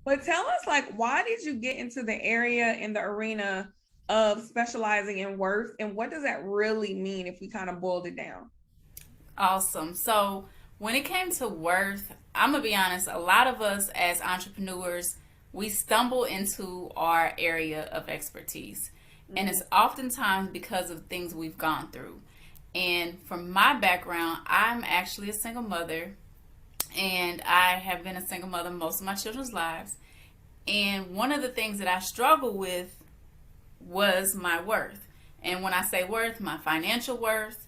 But tell us, like, why did you get into the area in the arena of specializing in worth, and what does that really mean if we kind of boiled it down? Awesome. So when it came to worth, I'm gonna be honest, a lot of us as entrepreneurs, we stumble into our area of expertise. And Mm-hmm. it's oftentimes because of things we've gone through. And from my background, I'm actually a single mother, and I have been a single mother most of my children's lives. And one of the things that I struggled with was my worth. And when I say worth, my financial worth,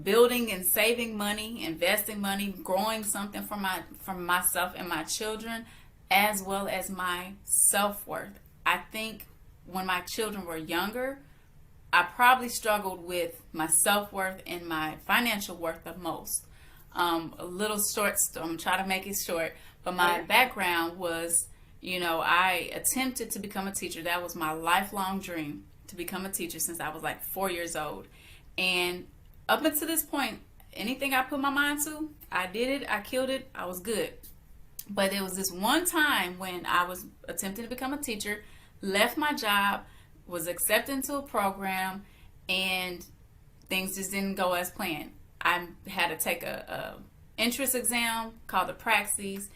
building and saving money, investing money, growing something for myself and my children, as well as my self-worth. I think when my children were younger, I probably struggled with my self-worth and my financial worth the most. A little short, I'm trying to make it short, but my background was, I attempted to become a teacher. That was my lifelong dream, to become a teacher since I was like 4 years old. And up until this point, anything I put my mind to, I did it, I killed it, I was good. But there was this one time when I was attempting to become a teacher, left my job, was accepted into a program, and things just didn't go as planned. I had to take a entrance exam called the Praxis,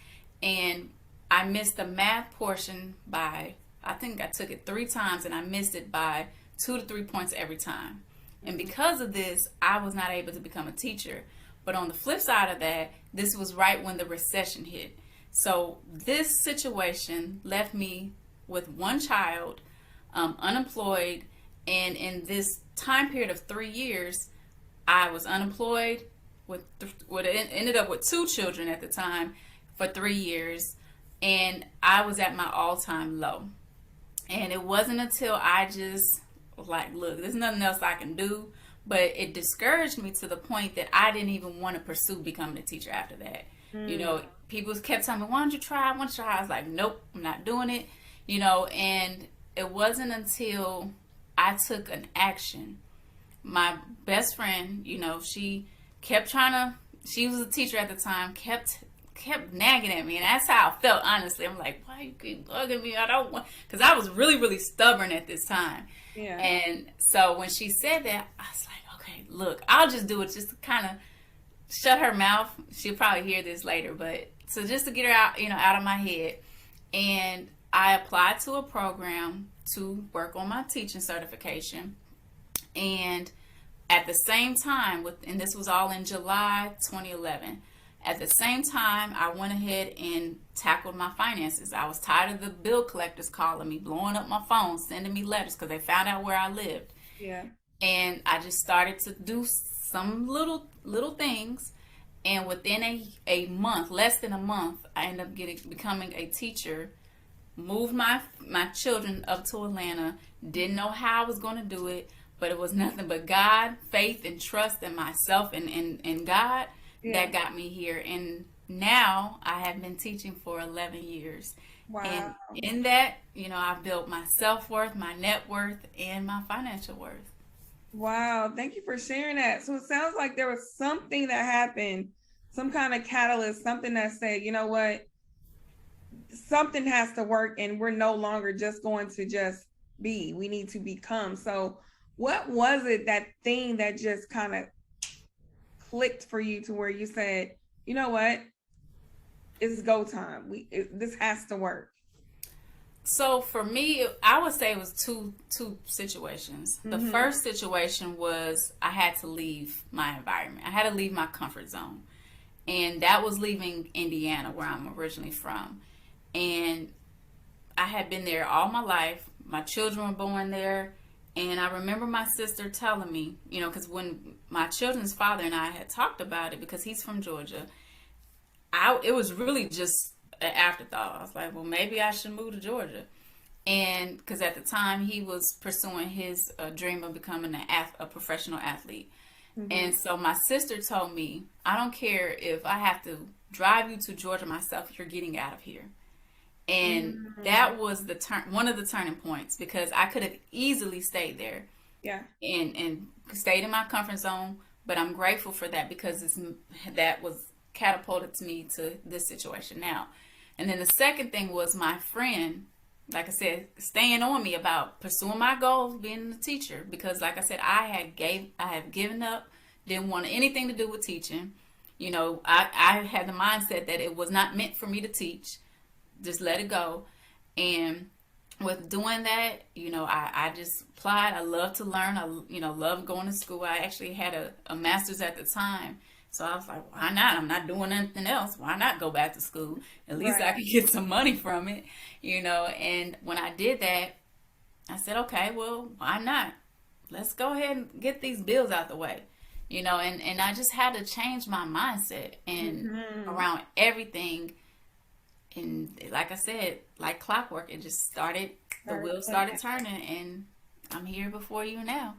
and I missed the math portion by, I think I took it 3 times, and I missed it by 2 to 3 points every time. And because of this, I was not able to become a teacher. But on the flip side of that, this was right when the recession hit. So this situation left me with one child, unemployed, and in this time period of 3 years, I was unemployed with ended up with 2 children at the time for 3 years, and I was at my all-time low. And it wasn't until I just like, look, there's nothing else I can do. But it discouraged me to the point that I didn't even want to pursue becoming a teacher after that. Mm. People kept telling me, why don't you try? Why don't you try? I was like, nope, I'm not doing it. And it wasn't until I took an action. My best friend, she kept trying to, she was a teacher at the time, kept nagging at me, and that's how I felt, honestly. I'm like, why you keep bugging me? I don't want, because I was really, really stubborn at this time. Yeah. And so when she said that, I was like, okay, look, I'll just do it just to kind of shut her mouth. She'll probably hear this later, but so just to get her out, out of my head. And I applied to a program to work on my teaching certification. And at the same time, and this was all in July 2011. At the same time, I went ahead and tackled my finances. I was tired of the bill collectors calling me, blowing up my phone, sending me letters because they found out where I lived. Yeah. And I just started to do some little things. And within a month, less than a month, I ended up becoming a teacher. Moved my children up to Atlanta. Didn't know how I was going to do it, but it was nothing but God, faith, and trust in myself and God Yeah. that got me here. And now I have been teaching for 11 years. And Wow. in that, I've built my self-worth, my net worth, and my financial worth. Wow. Thank you for sharing that. So it sounds like there was something that happened, some kind of catalyst, something that said, you know what, something has to work, and we're no longer just going to just be. We need to become. So what was it, that thing that just kind of clicked for you to where you said, you know what, it's go time. This has to work. So for me, I would say it was two situations. The Mm-hmm. first situation was I had to leave my environment. I had to leave my comfort zone. And that was leaving Indiana, where I'm originally from. And I had been there all my life. My children were born there. And I remember my sister telling me, because when my children's father and I had talked about it, because he's from Georgia, it was really just an afterthought. I was like, well, maybe I should move to Georgia. And because at the time he was pursuing his dream of becoming a professional athlete. Mm-hmm. And so my sister told me, I don't care if I have to drive you to Georgia myself, you're getting out of here. And Mm-hmm. that was one of the turning points, because I could have easily stayed there Yeah. and stayed in my comfort zone. But I'm grateful for that, because that was catapulted to me to this situation now. And then the second thing was my friend, like I said, staying on me about pursuing my goals, being a teacher. Because like I said, I have given up, didn't want anything to do with teaching. You know, I had the mindset that it was not meant for me to teach. Just let it go. And with doing that, you know, I just applied. I love to learn. Love going to school. I actually had a master's at the time. So I was like, why not? I'm not doing anything else. Why not go back to school? At least I Right. could get some money from it, you know. And when I did that, I said, okay, well, why not? Let's go ahead and get these bills out the way, you know. And I just had to change my mindset and Mm-hmm. around everything. And like I said, like clockwork, it just started, the wheels started turning, and I'm here before you now.